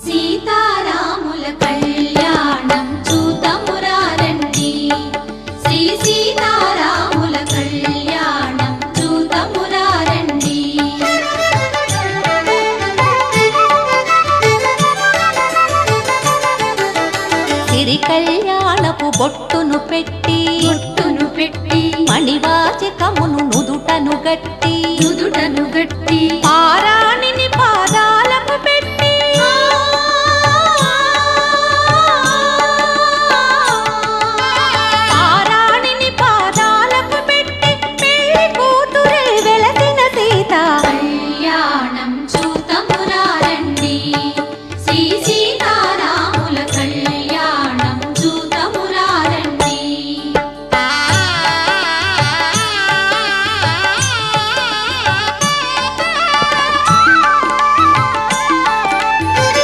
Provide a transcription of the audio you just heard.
సీతారాముల కళ్యాణం చూతమురారండి శ్రీ సీతారాముల కళ్యాణం చూతమురారండి సిరి కళ్యాణపు బొట్టును పెట్టి మణివాచకమును నుదుటను గట్టి పారాణి